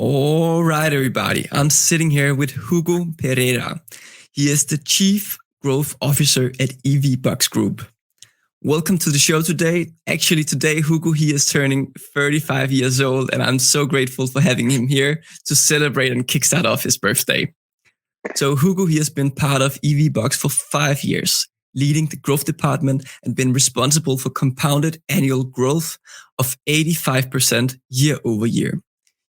All right, everybody. I'm sitting here with Hugo Pereira. He is the Chief Growth Officer at EVBox Group. Welcome to the show today. Actually, today, Hugo, he is turning 35 years old, and I'm so grateful for having him here to celebrate and kickstart off his birthday. So Hugo, he has been part of EVBox for 5 years, leading the growth department and been responsible for compounded annual growth of 85% year over year.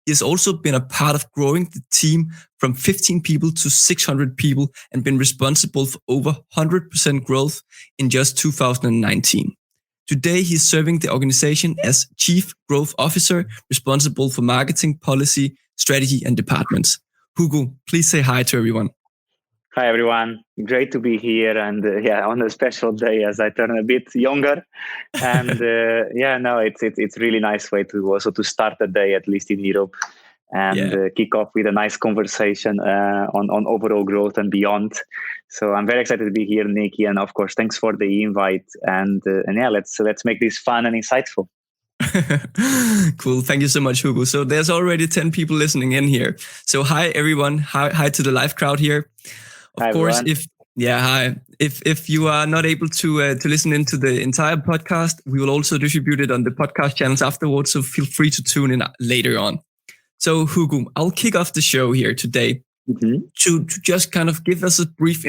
He has also been a part of growing the team from 15 people to 600 people and been responsible for over 100% growth in just 2019. Today, he's serving the organization as Chief Growth Officer, responsible for marketing, policy, strategy, and departments. Hugo, please say hi to everyone. Hi, everyone. Great to be here. And on a special day as I turn a bit younger. And it's really nice way to also to start the day, at least in Europe, and kick off with a nice conversation on overall growth and beyond. So I'm very excited to be here, Nikki. And of course, thanks for the invite. And let's make this fun and insightful. Cool. Thank you so much, Hugo. So there's already 10 people listening in here. So hi, everyone. Hi to the live crowd here. Of course, everyone. If you are not able to listen into the entire podcast, we will also distribute it on the podcast channels afterwards. So feel free to tune in later on. So Hugo, I'll kick off the show here today to just kind of give us a brief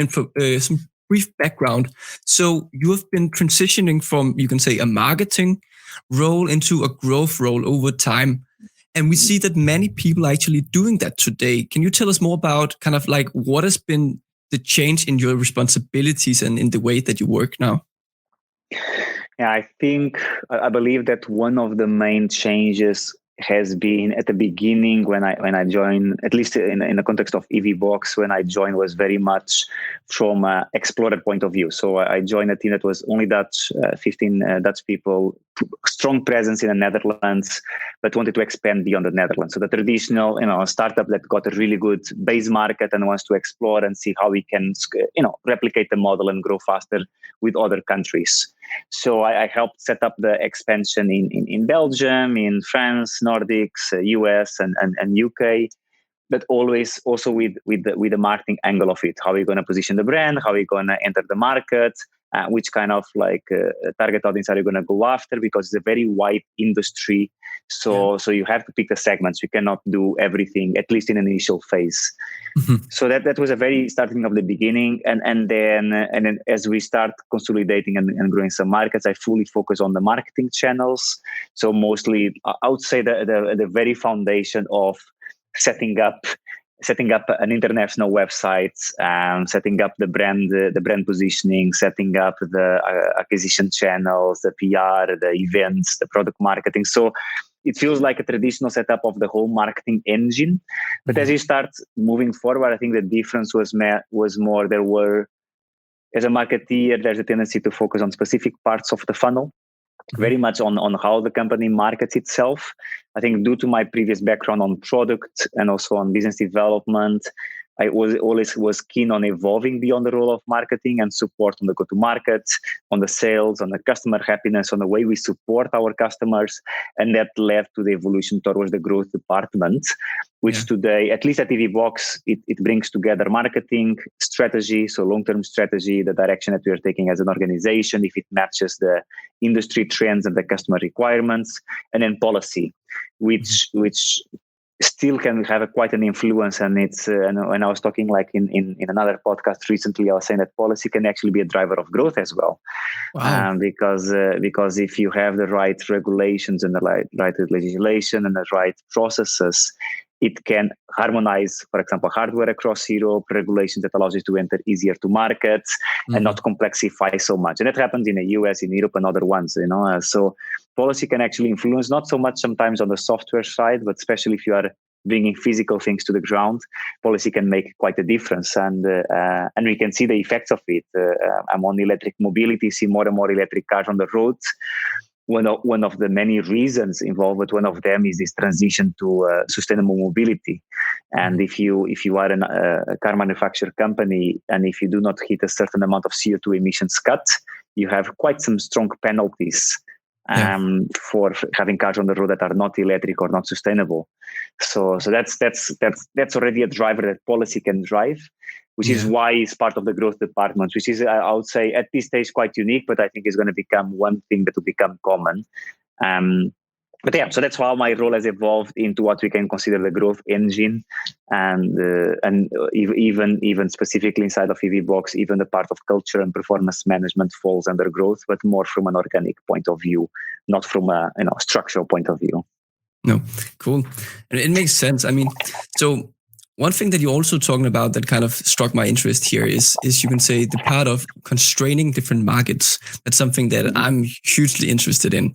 some brief background. So you have been transitioning from, you can say, a marketing role into a growth role over time. And we see that many people are actually doing that today. Can you tell us more about kind of like what has been the change in your responsibilities and in the way that you work now? Yeah, I believe that one of the main changes has been at the beginning when I joined, at least in the context of EVBox, when I joined was very much from an explorer point of view. So I joined a team that was only Dutch, 15 Dutch people, strong presence in the Netherlands, but wanted to expand beyond the Netherlands. So the traditional, startup that got a really good base market and wants to explore and see how we can, replicate the model and grow faster with other countries. So I helped set up the expansion in Belgium, in France, Nordics, US, and UK, but always also with the marketing angle of it. How are we going to position the brand? How are we going to enter the market? Which kind of target audience are you going to go after? Because it's a very wide industry. So you have to pick the segments. You cannot do everything, at least in an initial phase. So that was a very starting of the beginning. And then as we start consolidating and growing some markets, I fully focus on the marketing channels. So mostly I would say the very foundation of setting up an international website, setting up the brand positioning, setting up the acquisition channels, the PR, the events, the product marketing. So it feels like a traditional setup of the whole marketing engine. But as you start moving forward, I think the difference was more there were, as a marketeer, there's a tendency to focus on specific parts of the funnel. Very much on how the company markets itself. I think due to my previous background on product and also on business development, I always was keen on evolving beyond the role of marketing and support on the go-to-market, on the sales, on the customer happiness, on the way we support our customers. And that led to the evolution towards the growth department, which today, at least at EVBox, it brings together marketing, strategy, so long-term strategy, the direction that we are taking as an organization, if it matches the industry trends and the customer requirements, and then policy, which still can have quite an influence. And it's when I was talking in another podcast recently, I was saying that policy can actually be a driver of growth as well. Wow. Because if you have the right regulations and the right legislation and the right processes, it can harmonize, for example, hardware across Europe, regulations that allows you to enter easier to market and not complexify so much. And that happens in the US, in Europe, and other ones, So policy can actually influence, not so much sometimes on the software side, but especially if you are bringing physical things to the ground, policy can make quite a difference. And we can see the effects of it. I'm on electric mobility, see more and more electric cars on the roads. One of the many reasons involved, but one of them is this transition to sustainable mobility. And if you are a car manufacturer company, and if you do not hit a certain amount of CO2 emissions cut, you have quite some strong penalties Yeah. For having cars on the road that are not electric or not sustainable. So that's already a driver that policy can drive, which is why it's part of the growth department, which is, I would say, at this stage quite unique, but I think is going to become one thing that will become common. But yeah, so that's how my role has evolved into what we can consider the growth engine, and even specifically inside of EVBox, even the part of culture and performance management falls under growth, but more from an organic point of view, not from a structural point of view. No, cool, and it makes sense. I mean, so one thing that you're also talking about that kind of struck my interest here is you can say the part of constraining different markets. That's something that I'm hugely interested in.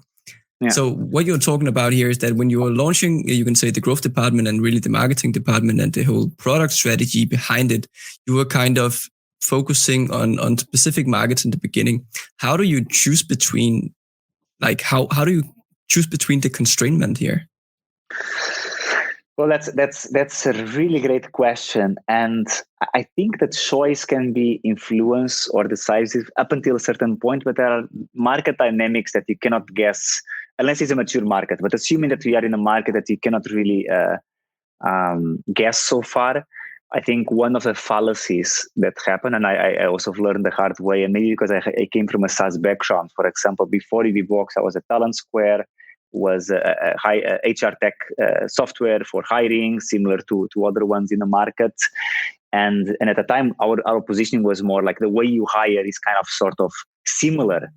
Yeah. So what you're talking about here is that when you are launching, you can say the growth department and really the marketing department and the whole product strategy behind it, you were kind of focusing on specific markets in the beginning. How do you choose between, like, how do you choose between the constrainment here? Well, that's a really great question, and I think that choice can be influenced or decisive up until a certain point, but there are market dynamics that you cannot guess unless it's a mature market. But assuming that we are in a market that you cannot really guess so far, I think one of the fallacies that happen, and I also learned the hard way, and maybe because I came from a SaaS background. For example, before EVBox, I was at Talent Square, was a high HR tech software for hiring, similar to other ones in the market. And at the time, our positioning was more like the way you hire is kind of sort of similar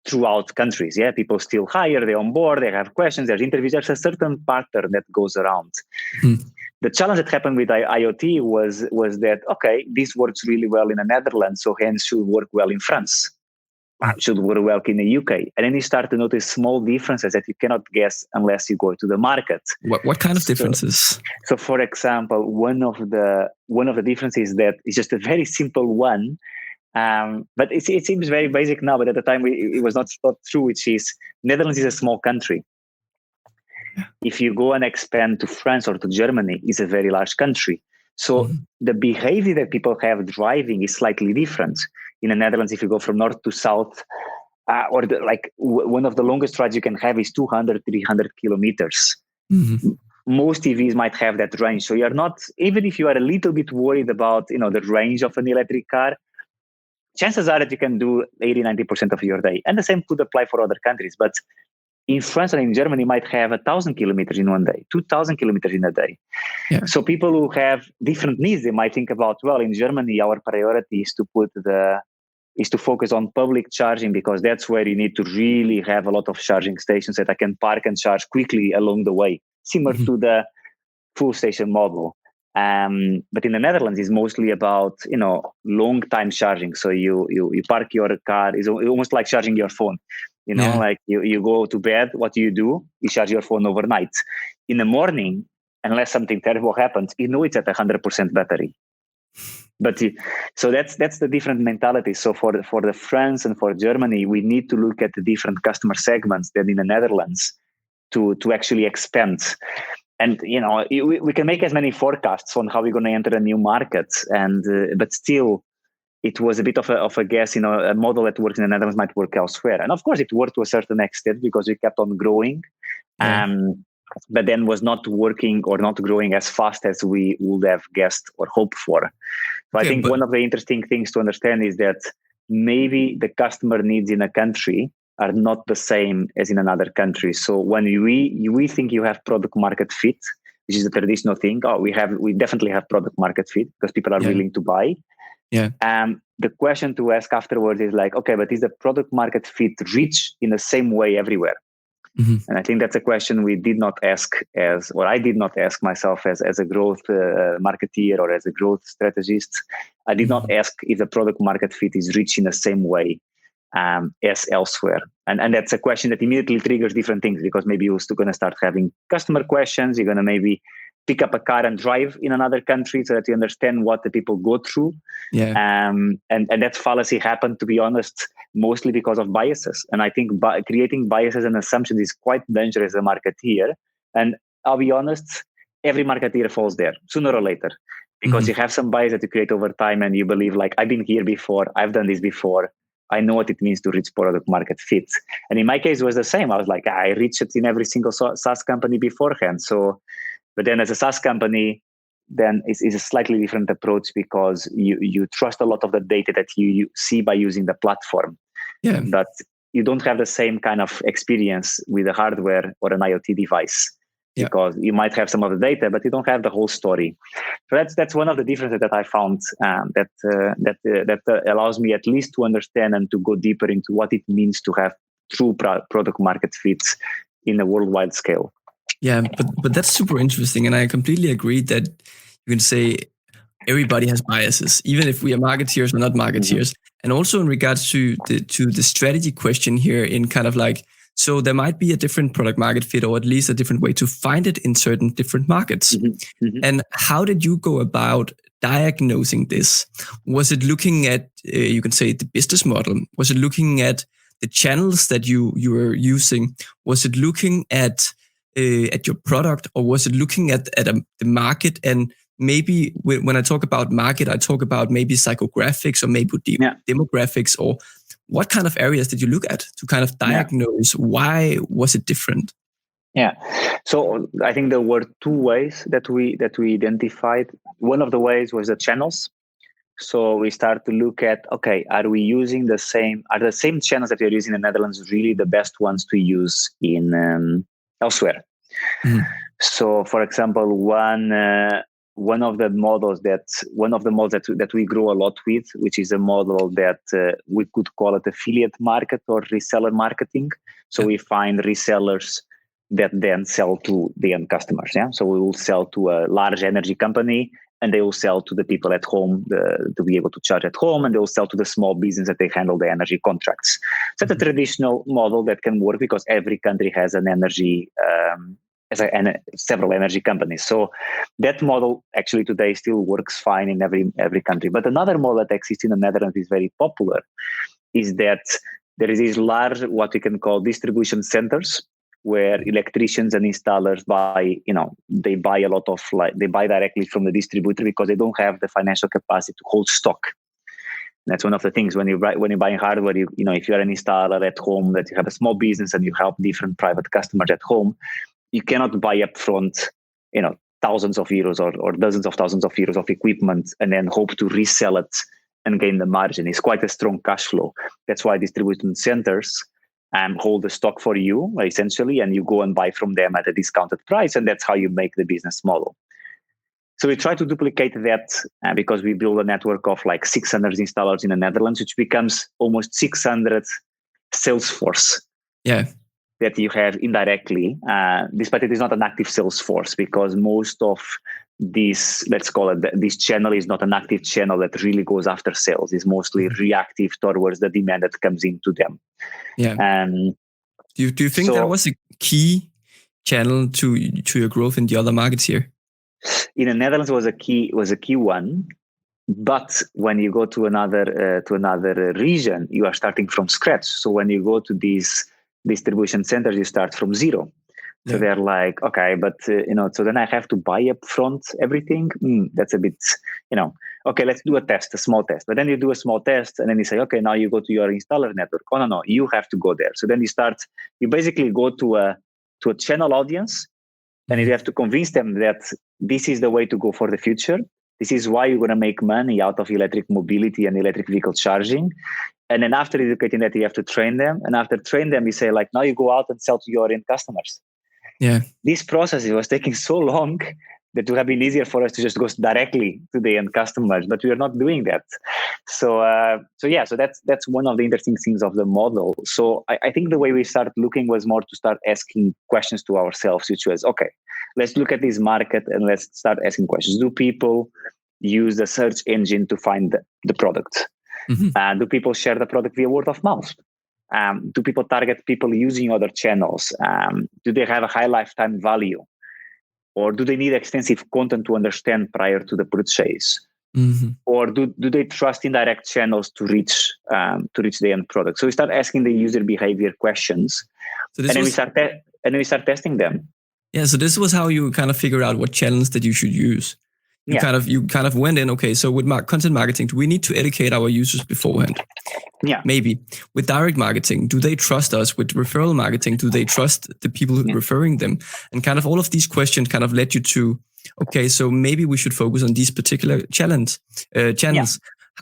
throughout countries. Yeah, people still hire, they onboard, they have questions, there's interviews, there's a certain pattern that goes around. The challenge that happened with IoT was that, okay, this works really well in the Netherlands, so hence should work well in France. Should work well in the UK. And then you start to notice small differences that you cannot guess unless you go to the market. What kind of differences? So for example, one of the differences that is just a very simple one, but it seems very basic now, but at the time it was not true, which is Netherlands is a small country. If you go and expand to France or to Germany, it's a very large country. So the behavior that people have driving is slightly different. In the Netherlands, if you go from north to south, one of the longest rides you can have is 200, 300 kilometers. Most EVs might have that range. So you're not, even if you are a little bit worried about the range of an electric car, chances are that you can do 80, 90% of your day. And the same could apply for other countries. But in France and in Germany, might have 1,000 kilometers in one day, 2,000 kilometers in a day. Yeah. So people who have different needs, they might think about, well, in Germany, our priority is to focus on public charging, because that's where you need to really have a lot of charging stations that I can park and charge quickly along the way, similar to the full station model. But in the Netherlands, it's mostly about long time charging. So you park your car, it's almost like charging your phone. Like you go to bed, what do? You charge your phone overnight. In the morning, unless something terrible happens, it's at 100% battery. But so that's the different mentality. So for the France and for Germany, we need to look at the different customer segments than in the Netherlands to actually expand. And we can make as many forecasts on how we're going to enter a new market, but still, it was a bit of a guess. A model that works in the Netherlands might work elsewhere, and of course, it worked to a certain extent because we kept on growing. But then was not working or not growing as fast as we would have guessed or hoped for. So I think one of the interesting things to understand is that maybe the customer needs in a country are not the same as in another country. So when we think you have product market fit, which is a traditional thing, we definitely have product market fit because people are willing to buy. Yeah. The question to ask afterwards is like, okay, but is the product market fit reach in the same way everywhere? And I think that's a question we did not ask I did not ask myself as a growth marketeer or as a growth strategist. I did not ask if the product market fit is reached in the same way as elsewhere. And that's a question that immediately triggers different things, because maybe you're still going to start having customer questions. You're going to maybe pick up a car and drive in another country so that you understand what the people go through. Yeah. And that fallacy happened, to be honest, mostly because of biases. And I think creating biases and assumptions is quite dangerous as a marketeer. And I'll be honest, every marketeer falls there sooner or later, because you have some bias that you create over time and you believe like, I've been here before, I've done this before. I know what it means to reach product market fit. And in my case, it was the same. I was like, I reached it in every single SaaS company beforehand. So, but then as a SaaS company, then it's a slightly different approach because you trust a lot of the data that you see by using the platform. Yeah. But you don't have the same kind of experience with a hardware or an IoT device. Because you might have some of the data, but you don't have the whole story. So that's one of the differences that I found that allows me at least to understand and to go deeper into what it means to have true product market fits in a worldwide scale. Yeah, but that's super interesting, and I completely agree that you can say everybody has biases, even if we are marketeers or not marketeers. Mm-hmm. And also in regards to the strategy question here, in kind of like, so there might be a different product market fit, or at least a different way to find it in certain different markets. Mm-hmm. Mm-hmm. And how did you go about diagnosing this? Was it looking at, you can say, the business model? Was it looking at the channels that you were using? Was it looking at your product, or was it looking at the market? And maybe when I talk about market, I talk about maybe psychographics or maybe demographics, or what kind of areas did you look at to kind of diagnose why was it different? Yeah, so I think there were two ways that we identified. One of the ways was the channels. So we start to look at, okay, are the same channels that we are using in the Netherlands really the best ones to use in elsewhere? Mm-hmm. So, for example, one of the models that we grow a lot with, which is a model that we could call it affiliate market or reseller marketing. So we find resellers that then sell to the end customers. Yeah, so we will sell to a large energy company, and they will sell to the people at home to be able to charge at home, and they will sell to the small business that they handle the energy contracts. So that's a traditional model that can work because every country has an energy. Several energy companies. So that model actually today still works fine in every country. But another model that exists in the Netherlands is very popular, is that there is these large, what we can call distribution centers, where electricians and installers they buy directly from the distributor because they don't have the financial capacity to hold stock. That's one of the things when you're buying hardware, if you're an installer at home, that you have a small business and you help different private customers at home, you cannot buy up front, thousands of euros or dozens of thousands of euros of equipment and then hope to resell it and gain the margin. It's quite a strong cash flow. That's why distribution centers hold the stock for you, essentially, and you go and buy from them at a discounted price, and that's how you make the business model. So we try to duplicate that because we build a network of like 600 installers in the Netherlands, which becomes almost 600 sales force. Yeah. That you have indirectly, despite it is not an active sales force, because most of this, let's call it, this channel is not an active channel that really goes after sales. It's mostly reactive towards the demand that comes into them. Yeah. Do you think that was a key channel to your growth in the other markets here? In the Netherlands was a key one, but when you go to another region, you are starting from scratch. So when you go to these distribution centers, you start from zero. So they're like, okay, but so then I have to buy up front everything. That's a bit, okay, let's do a small test. But then you do a small test, and then you say, okay, now you go to your installer network. Oh no, you have to go there. So then you basically go to a channel audience, and you have to convince them that this is the way to go for the future. This is why you're going to make money out of electric mobility and electric vehicle charging. And then after educating that, you have to train them. And after train them, you say, like, now you go out and sell to your end customers. Yeah. This process, it was taking so long that it would have been easier for us to just go directly to the end customers, but we are not doing that. So that's one of the interesting things of the model. So I think the way we started looking was more to start asking questions to ourselves, which was, okay, let's look at this market and let's start asking questions. Do people use the search engine to find the product? Mm-hmm. Do people share the product via word of mouth? Do people target people using other channels? Do they have a high lifetime value? Or do they need extensive content to understand prior to the purchase? Mm-hmm. Or do they trust indirect channels to reach the end product? So we start asking the user behavior questions, and then we start testing them. Yeah, so this was how you kind of figure out what channels that you should use. You kind of went in, okay, so with content marketing, we need to educate our users beforehand. Yeah. Maybe with direct marketing, do they trust us? With referral marketing, do they trust the people referring them? And kind of all of these questions kind of led you to, okay, so maybe we should focus on these particular channels.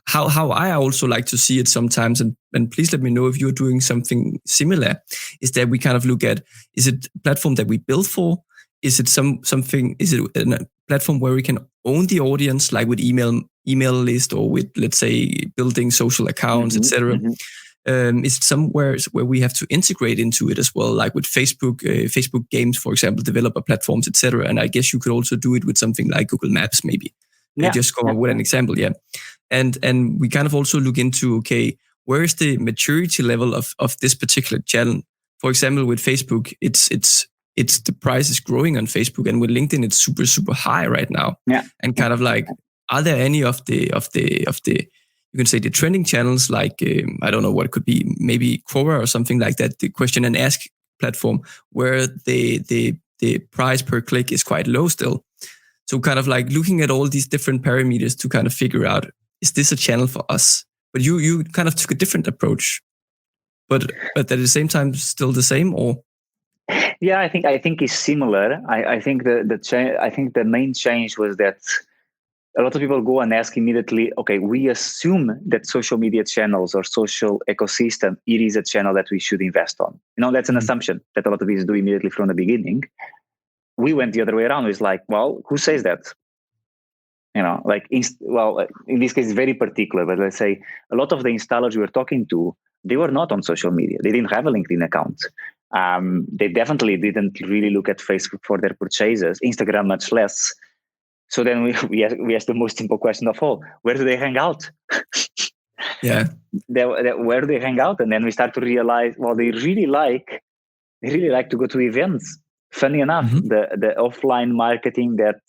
How I also like to see it sometimes, and please let me know if you're doing something similar, is that we kind of look at, is it a platform that we build for? Is it something, is it a platform where we can own the audience, like with email list, or with, let's say, building social accounts, etc.? Is it somewhere where we have to integrate into it as well, like with Facebook games, for example, developer platforms, etc.? And I guess you could also do it with something like Google Maps, maybe. Just come up with an example, And we kind of also look into, okay, where is the maturity level of this particular channel? For example, with Facebook, it's the price is growing on Facebook, and with LinkedIn, it's super, super high right now. And kind of like, are there any of the you can say the trending channels, like I don't know what it could be, maybe Quora or something like that, the question and ask platform, where the price per click is quite low still. So kind of like looking at all these different parameters to kind of figure out, is this a channel for us? But you kind of took a different approach, but at the same time still the same, or? Yeah, I think it's similar. I think the main change was that a lot of people go and ask immediately, okay, we assume that social media channels or social ecosystem, it is a channel that we should invest on. That's an assumption that a lot of people do immediately from the beginning. We went the other way around. It's like, well, who says that? In this case, it's very particular, but let's say a lot of the installers we were talking to, they were not on social media. They didn't have a LinkedIn account. They definitely didn't really look at Facebook for their purchases, Instagram much less. So then we asked the most simple question of all: where do they hang out? Where do they hang out? And then we start to realize, well, they really like to go to events. Funny enough, the offline marketing that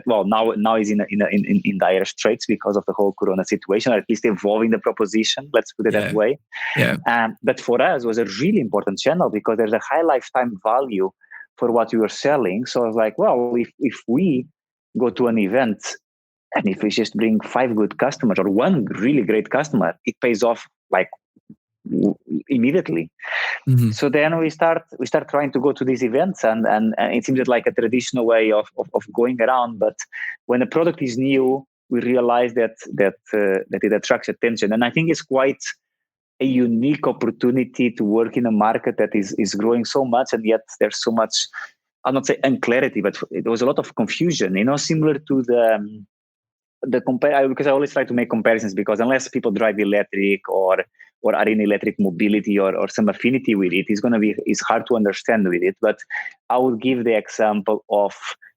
now is in dire straits because of the whole Corona situation, or at least evolving the proposition. Let's put it that way. But for us, it was a really important channel because there's a high lifetime value for what we were selling. So I was like, well, if we go to an event and if we just bring 5 good customers or 1 really great customer, it pays off like immediately. So then we start trying to go to these events, and it seems like a traditional way of going around. But when a product is new, we realize that it attracts attention, and I think it's quite a unique opportunity to work in a market that is growing so much, and yet there's so much, I'll not say unclarity, but there was a lot of confusion. Similar to because I always try to make comparisons, because unless people drive electric or are in electric mobility or some affinity with it, it's hard to understand with it. But I would give the example of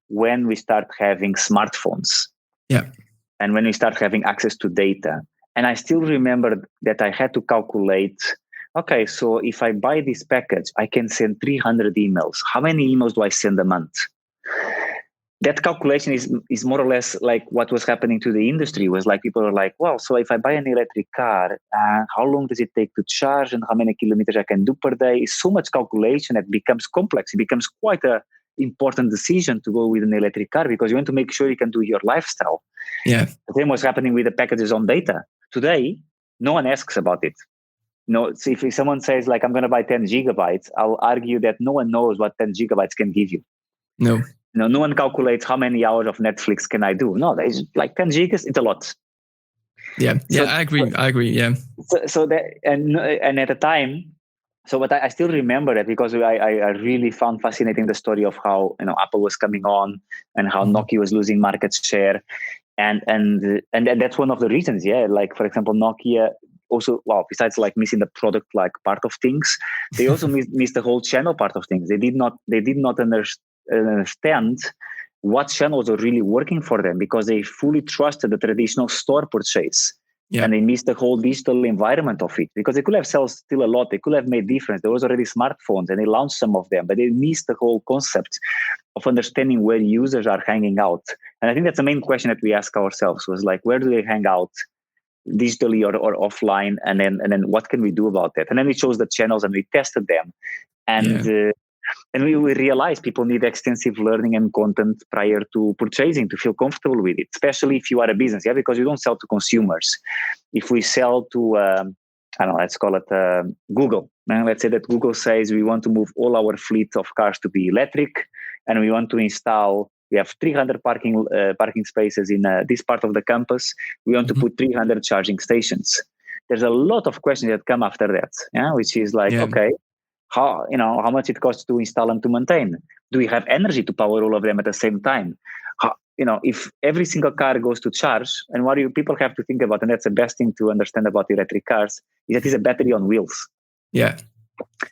when we start having smartphones, and when we start having access to data. And I still remember that I had to calculate, okay, so if I buy this package, I can send 300 emails. How many emails do I send a month? That calculation is more or less like what was happening to the industry. Was like people are like, well, so if I buy an electric car, how long does it take to charge, and how many kilometers I can do per day? It's so much calculation that becomes complex. It becomes quite an important decision to go with an electric car, because you want to make sure you can do your lifestyle. The same was happening with the packages on data. Today, no one asks about it. No, so if someone says like, I'm going to buy 10 gigabytes, I'll argue that no one knows what 10 gigabytes can give you. No one calculates how many hours of Netflix can I do. No, there's like 10 gigas. It's a lot. I agree. Yeah. So that and at the time, but I still remember that, because I really found fascinating the story of how Apple was coming on and how Nokia was losing market share, and that's one of the reasons. Like for example, Nokia also, besides like missing the product like part of things, they also missed the whole channel part of things. They did not understand what channels are really working for them, because they fully trusted the traditional store purchase. And they missed the whole digital environment of it, because they could have sold still a lot. They could have made difference. There was already smartphones and they launched some of them, but they missed the whole concept of understanding where users are hanging out. And I think that's the main question that we ask ourselves, was like, where do they hang out digitally or offline? And then what can we do about that? And then we chose the channels and we tested them. And we realized people need extensive learning and content prior to purchasing to feel comfortable with it, especially if you are a business, because you don't sell to consumers. If we sell to I don't know, let's call it Google. And let's say that Google says we want to move all our fleet of cars to be electric, and we want to install. We have 300 parking spaces in this part of the campus. We want to put 300 charging stations. There's a lot of questions that come after that, which is like, okay, how much it costs to install and to maintain? Do we have energy to power all of them at the same time? If every single car goes to charge, and what do people have to think about, and that's the best thing to understand about electric cars, is that it's a battery on wheels. Yeah.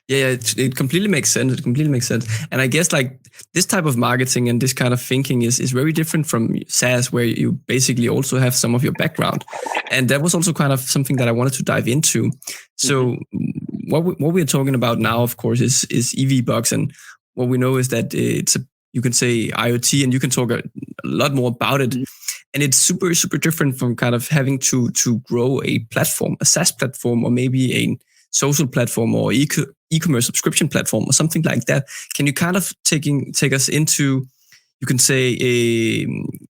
It completely makes sense. It completely makes sense. And I guess like this type of marketing and this kind of thinking is very different from SaaS, where you basically also have some of your background. And that was also kind of something that I wanted to dive into. So what we're talking about now, of course, is EVBox. And what we know is that it's you can say IoT, and you can talk a lot more about it. And it's super, super different from kind of having to grow a platform, a SaaS platform, or maybe a social platform or e-commerce subscription platform or something like that. Can you kind of take us into, you can say,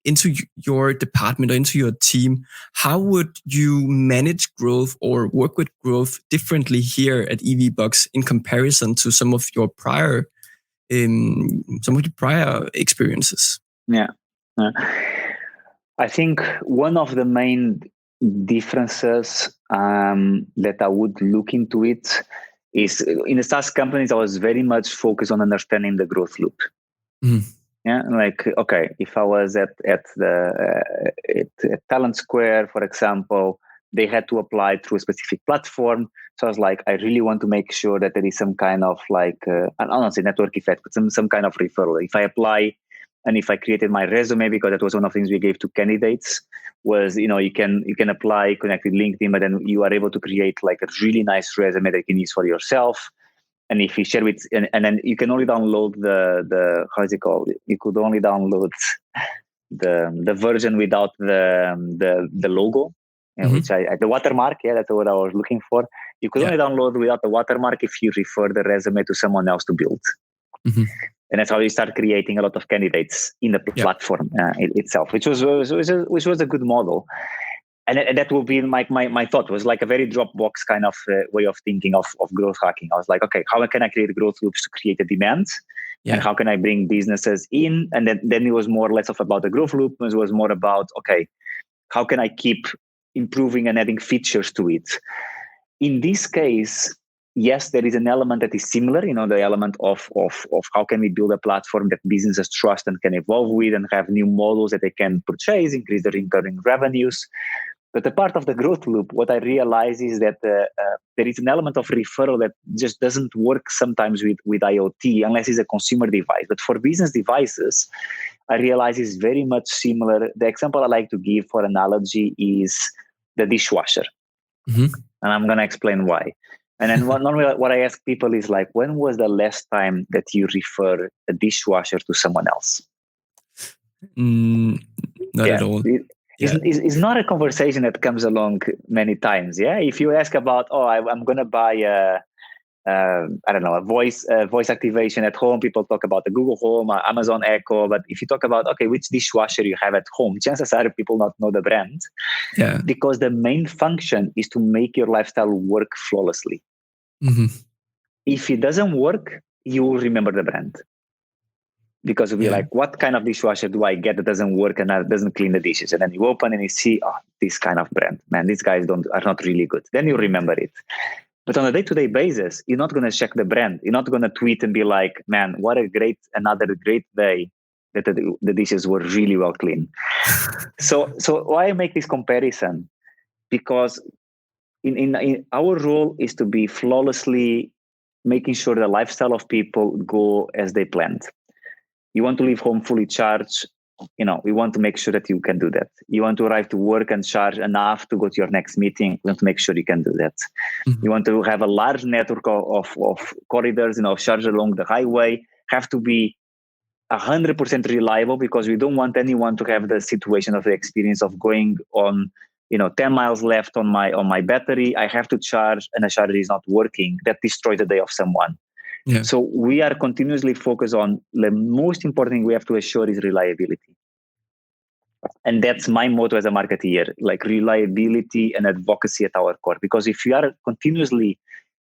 into your department or into your team? How would you manage growth or work with growth differently here at EVBox in comparison to some of your prior experiences? Yeah. I think one of the main differences that I would look into it is, in the SaaS companies, I was very much focused on understanding the growth loop. Yeah, like, okay, if I was at Talent Square, for example, they had to apply through a specific platform. So I was like, I really want to make sure that there is some kind of like, I don't say network effect, but some kind of referral. If I apply, and if I created my resume, because that was one of the things we gave to candidates, was, you can apply, connect with LinkedIn, but then you are able to create like a really nice resume that you can use for yourself. And if you share with, and then you can only download the how is it called? You could only download the version without the logo, which the watermark. Yeah, that's what I was looking for. You could only download without the watermark if you refer the resume to someone else to build. And that's how you start creating a lot of candidates in the platform itself, which was a good model. And that will be my thought, was like a very Dropbox kind of way of thinking of growth hacking. I was like, okay, how can I create growth loops to create a demand? And how can I bring businesses in? And then it was more or less about the growth loop. It was more about, okay, how can I keep improving and adding features to it? In this case, yes, there is an element that is similar, the element of how can we build a platform that businesses trust and can evolve with and have new models that they can purchase, increase their recurring revenues. But the part of the growth loop, what I realize is that there is an element of referral that just doesn't work sometimes with IoT unless it's a consumer device. But for business devices, I realize it's very much similar. The example I like to give for analogy is the dishwasher. And I'm going to explain why. And then normally what I ask people is like, when was the last time that you refer a dishwasher to someone else? Not at all. It's not a conversation that comes along many times. Yeah. If you ask about, I'm going to buy a voice activation at home, people talk about the Google Home, Amazon Echo. But if you talk about, okay, which dishwasher you have at home, chances are people not know the brand. Yeah. Because the main function is to make your lifestyle work flawlessly. If it doesn't work, you will remember the brand. Because you'll be like, what kind of dishwasher do I get that doesn't work and that doesn't clean the dishes? And then you open and you see, this kind of brand. Man, these guys are not really good. Then you remember it. But on a day-to-day basis, you're not going to check the brand. You're not going to tweet and be like, man, what another great day that the dishes were really well clean. So why I make this comparison? Because in our role is to be flawlessly making sure the lifestyle of people go as they planned. You want to leave home fully charged. We want to make sure that you can do that. You want to arrive to work and charge enough to go to your next meeting. We want to make sure you can do that. You want to have a large network of corridors, charge along the highway, have to be 100% reliable, because we don't want anyone to have the situation of the experience of going on, 10 miles left on my battery. I have to charge and the charger is not working. That destroys the day of someone. Yeah. So we are continuously focused on the most important thing we have to assure is reliability. And that's my motto as a marketeer, like reliability and advocacy at our core. Because if we are continuously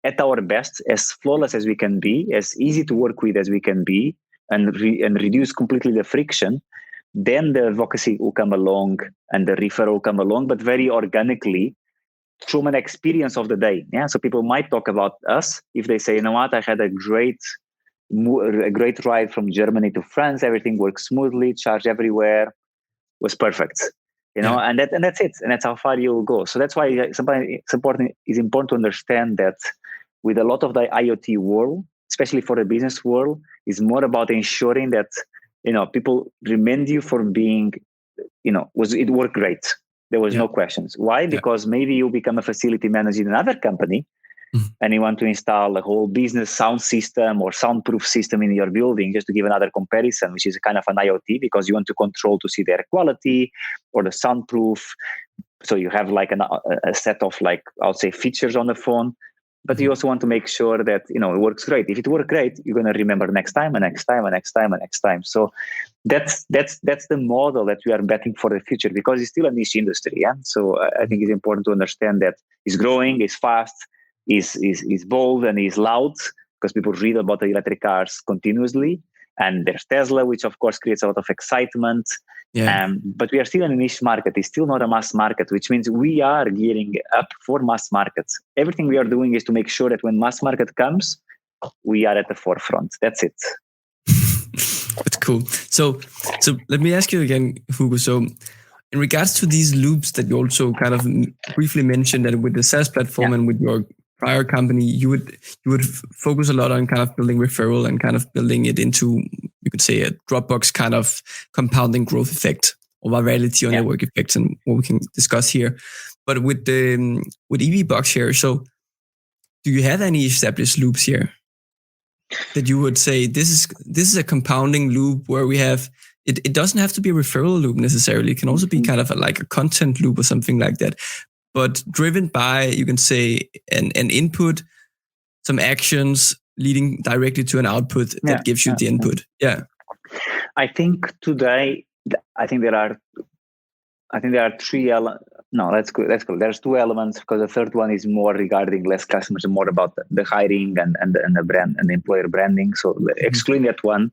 at our best, as flawless as we can be, as easy to work with as we can be, and reduce completely the friction, then the advocacy will come along and the referral will come along, but very organically from an experience of the day. Yeah, so people might talk about us if they say, you know what, I had a great ride from Germany to France. Everything works smoothly, charge everywhere, was perfect. And that's it, and that's how far you'll go. So that's why sometimes it's important to understand that with a lot of the IoT world, especially for the business world, is more about ensuring that people remember you for being, it worked great. There was no questions. Why? Because maybe you become a facility manager in another company, and you want to install a whole business sound system or soundproof system in your building, just to give another comparison, which is kind of an IoT, because you want to control to see the air quality or the soundproof. So you have like a set of, like, I would say, features on the phone, but you also want to make sure that it works great. If it works great, you're going to remember next time and next time and next time and next time. So that's the model that we are betting for the future, because it's still a niche industry. Yeah. So I think it's important to understand that it's growing, it's fast, is bold, and is loud, because people read about the electric cars continuously. And there's Tesla, which of course creates a lot of excitement. But we are still in a niche market. It's still not a mass market, which means we are gearing up for mass markets. Everything we are doing is to make sure that when mass market comes, we are at the forefront. That's it. That's cool. So let me ask you again, Hugo. So in regards to these loops that you also kind of briefly mentioned, that with the SaaS platform and with your prior company, you would focus a lot on kind of building referral and kind of building it into, you could say, a Dropbox kind of compounding growth effect or virality or network effects, and what we can discuss here. But with EVBox here, so do you have any established loops here that you would say this is a compounding loop where we have it doesn't have to be a referral loop necessarily. It can also be kind of like a content loop or something like that, but driven by, you can say, an input, some actions leading directly to an output that gives you the input. Yeah. I think today, there are three elements. No, that's good. There's two elements, because the third one is more regarding less customers and more about the hiring and the brand and the employer branding. So excluding that one.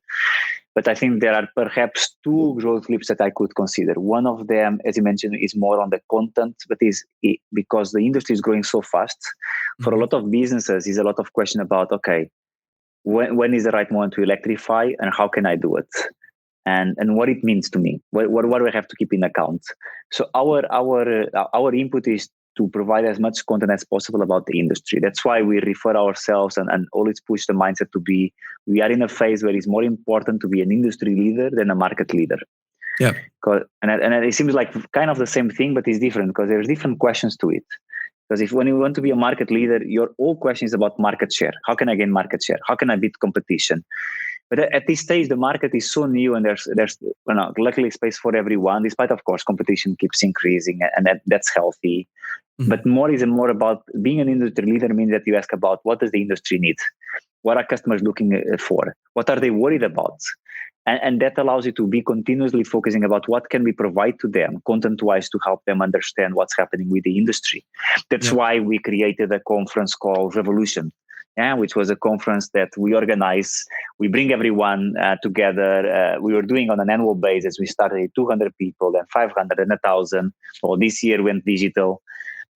But I think there are perhaps two growth loops that I could consider. One of them, as you mentioned, is more on the content, but because the industry is growing so fast. For a lot of businesses, is a lot of question about, okay, when is the right moment to electrify, and how can I do it? And what it means to me, what do I have to keep in account? So our input is to provide as much content as possible about the industry. That's why we refer ourselves and always push the mindset to be, we are in a phase where it's more important to be an industry leader than a market leader. Yeah. And it seems like kind of the same thing, but it's different, because there's different questions to it. Because when you want to be a market leader, your whole question is about market share. How can I gain market share? How can I beat competition? But at this stage, the market is so new, and there's luckily space for everyone, despite, of course, competition keeps increasing, and that's healthy. Mm-hmm. But more about being an industry leader means that you ask about, what does the industry need? What are customers looking for? What are they worried about? And that allows you to be continuously focusing about what can we provide to them content-wise to help them understand what's happening with the industry. That's why we created a conference called Revolution, which was a conference that we organize. We bring everyone together. We were doing on an annual basis. We started with 200 people, then 500, and 1,000. So this year went digital,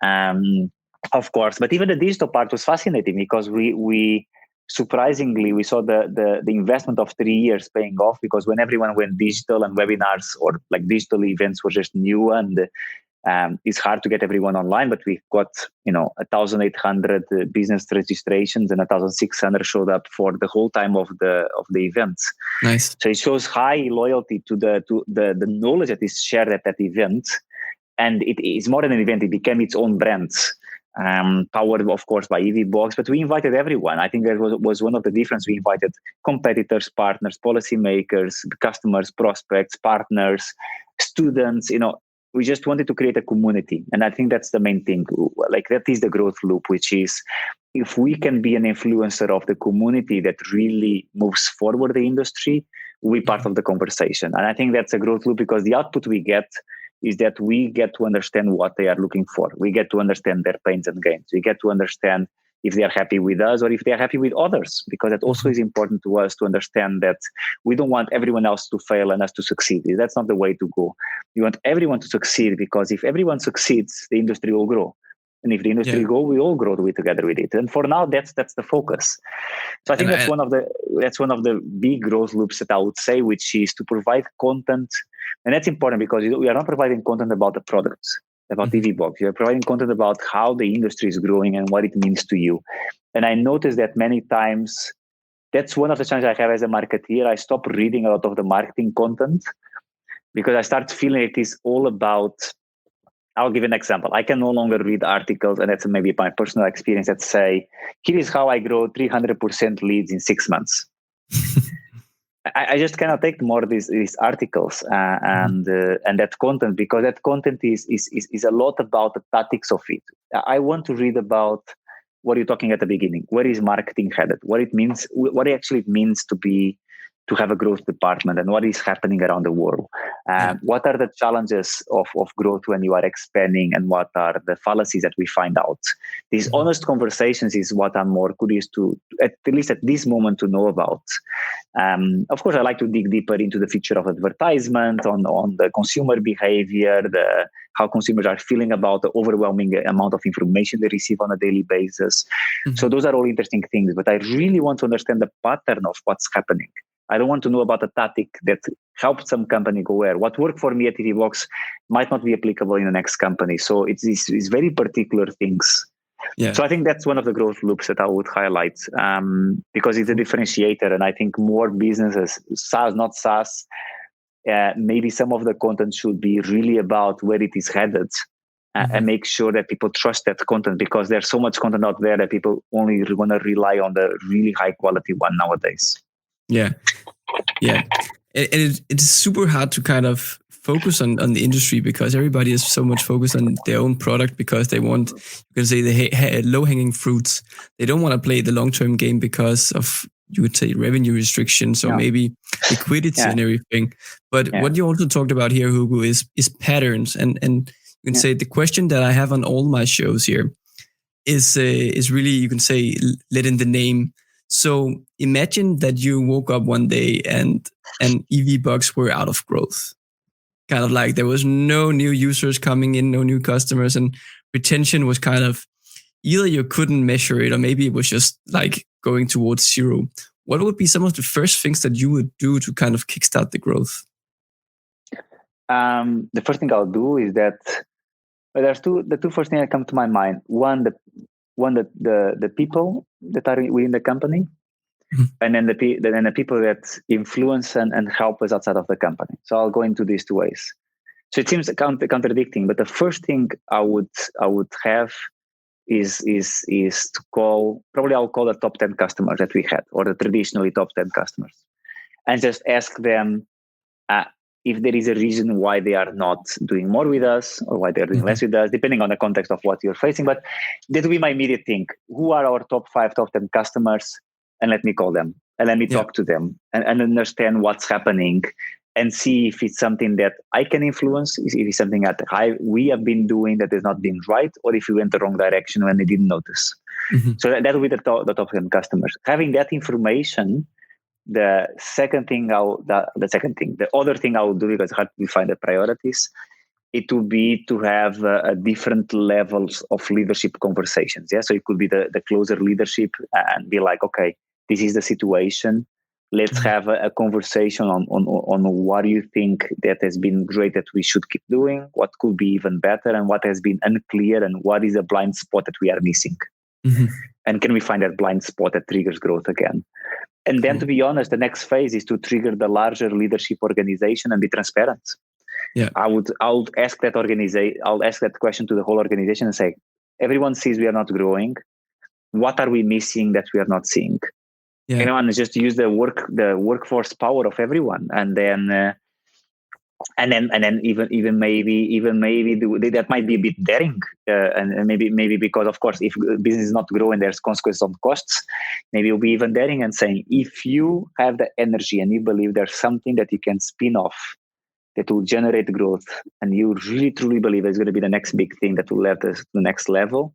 of course. But even the digital part was fascinating, because we surprisingly, we saw the investment of 3 years paying off, because when everyone went digital and webinars or like digital events were just new, and it's hard to get everyone online, but we got 1,800 business registrations, and 1,600 showed up for the whole time of the events. Nice. So it shows high loyalty to the knowledge that is shared at that event, and it is more than an event; it became its own brand. Powered, of course, by EVBox, but we invited everyone. I think that was one of the difference. We invited competitors, partners, policymakers, customers, prospects, partners, students. We just wanted to create a community, and I think that's the main thing. Like, that is the growth loop, which is, if we can be an influencer of the community that really moves forward the industry, we part of the conversation. And I think that's a growth loop, because the output we get is that we get to understand what they are looking for. We get to understand their pains and gains. We get to understand if they are happy with us or if they are happy with others, because that also is important to us to understand that we don't want everyone else to fail and us to succeed. That's not the way to go. We want everyone to succeed, because if everyone succeeds, the industry will grow. And if the industry grow, we all grow together with it. And for now, that's the focus. So I think that's one of the big growth loops that I would say, which is to provide content. And that's important, because we are not providing content about the products, about EVBox. We are providing content about how the industry is growing and what it means to you. And I noticed that many times, that's one of the challenges I have as a marketeer. I stop reading a lot of the marketing content, because I start feeling it is all about. I'll give an example. I can no longer read articles, and that's maybe my personal experience, that say, here is how I grow 300% leads in 6 months. I just cannot take more these articles and that content, because that content is a lot about the tactics of it. I want to read about what you're talking at the beginning. Where is marketing headed? What it means, what it actually means to have a growth department, and what is happening around the world. What are the challenges of growth when you are expanding, and what are the fallacies that we find out? These honest conversations is what I'm more curious to, at least at this moment, to know about. Of course, I like to dig deeper into the future of advertisement, on the consumer behavior, how consumers are feeling about the overwhelming amount of information they receive on a daily basis. So those are all interesting things, but I really want to understand the pattern of what's happening. I don't want to know about a tactic that helped some company go where. What worked for me at EVBox might not be applicable in the next company. So it's these very particular things. Yeah. So I think that's one of the growth loops that I would highlight, because it's a differentiator. And I think more businesses, SaaS, not SaaS, maybe some of the content should be really about where it is headed, and make sure that people trust that content, because there's so much content out there that people only want to rely on the really high quality one nowadays. Yeah. It's super hard to kind of focus on the industry, because everybody is so much focused on their own product, because they want, you can say, the low-hanging fruits. They don't want to play the long-term game because of, you would say, revenue restrictions or maybe liquidity and everything. But what you also talked about here, Hugo, is patterns. And you can say the question that I have on all my shows here is really, you can say, let in the name. So imagine that you woke up one day and EVBox were out of growth. Kind of like there was no new users coming in, no new customers, and retention was kind of, either you couldn't measure it, or maybe it was just like going towards zero. What would be some of the first things that you would do to kind of kickstart the growth? The first thing I'll do is that there's the two first things that come to my mind. One, the people that are within the company, and then the people that influence and help us outside of the company. So I'll go into these two ways. So it seems contradicting, but the first thing I would have is to call. Probably I'll call the top 10 customers that we had, or the traditionally top 10 customers, and just ask them if there is a reason why they are not doing more with us, or why they're doing less with us, depending on the context of what you're facing. But that will be my immediate thing. Who are our top 5, top 10 customers? And let me call them, and let me talk to them, and understand what's happening, and see if it's something that I can influence, if it's something that we have been doing that has not been right, or if we went the wrong direction when they didn't notice. So that will be the top 10 customers. Having that information, the other thing I will do, because how do we find the priorities? It would be to have different levels of leadership conversations. Yeah, so it could be the closer leadership, and be like, okay, this is the situation. Let's have a conversation on what do you think that has been great that we should keep doing, what could be even better, and what has been unclear, and what is a blind spot that we are missing. And can we find that blind spot that triggers growth again? And then, to be honest, the next phase is to trigger the larger leadership organization and be transparent. Yeah, I'll ask that I'll ask that question to the whole organization and say, everyone sees we are not growing. What are we missing that we are not seeing? Yeah. And just use the workforce power of everyone, and then and then even maybe that might be a bit daring, and maybe because of course if business is not growing, there's consequences on costs. Maybe you'll be even daring and saying, if you have the energy and you believe there's something that you can spin off that will generate growth, and you really truly believe it's going to be the next big thing that will let us to the next level,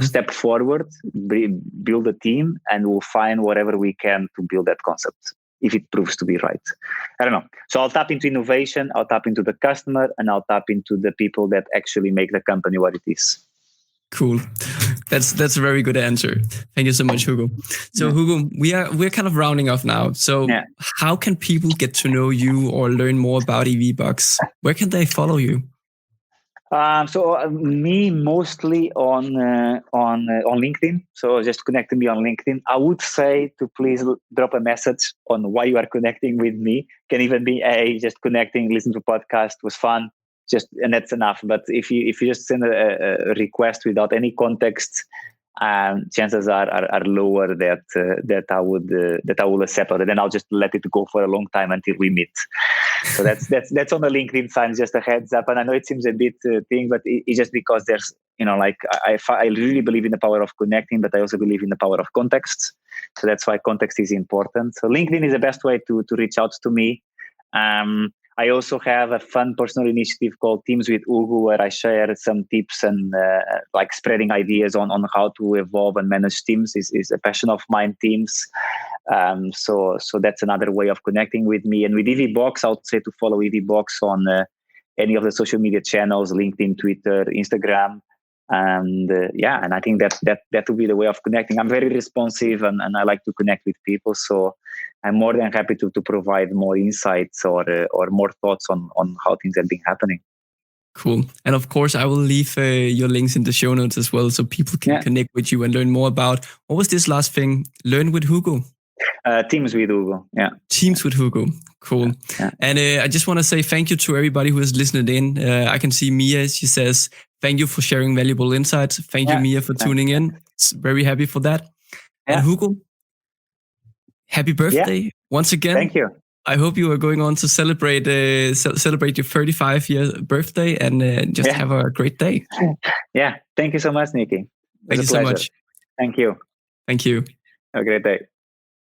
step forward, build a team, and we'll find whatever we can to build that concept, if it proves to be right. I don't know. So I'll tap into innovation, I'll tap into the customer, and I'll tap into the people that actually make the company what it is. Cool. That's a very good answer. Thank you so much, Hugo. So Hugo, we're kind of rounding off now. So how can people get to know you or learn more about EVBox? Where can they follow you? Me mostly on LinkedIn. So just connecting me on LinkedIn. I would say to please drop a message on why you are connecting with me. Can even be just connecting, listen to a podcast was fun. And that's enough. But if you just send a request without any context, chances are lower that I will accept it. Then I'll just let it go for a long time until we meet. So that's on the LinkedIn side, just a heads up. And I know it seems a bit thing, but it's just because there's I really believe in the power of connecting, but I also believe in the power of context. So that's why context is important. So LinkedIn is the best way to reach out to me. I also have a fun personal initiative called Teams with Hugo, where I share some tips and spreading ideas on how to evolve and manage teams is a passion of mine, teams. So that's another way of connecting with me. And with EVBox, I would say to follow EVBox on any of the social media channels, LinkedIn, Twitter, Instagram. And I think that would be the way of connecting. I'm very responsive and I like to connect with people. So I'm more than happy to provide more insights or more thoughts on how things have been happening. Cool. And of course, I will leave your links in the show notes as well, so people can connect with you and learn more about, what was this last thing? Learn with Hugo? Teams with Hugo. Yeah. Teams with Hugo. Cool. Yeah. And I just want to say thank you to everybody who has listened in. I can see Mia, she says, thank you for sharing valuable insights. Thank you, Mia, for tuning in. Very happy for that. Yeah. And Hugo, happy birthday once again. Thank you. I hope you are going on to celebrate your 35-year birthday and just have a great day. Yeah. Thank you so much, Nikki. Thank you so much. Thank you. Thank you. Have a great day.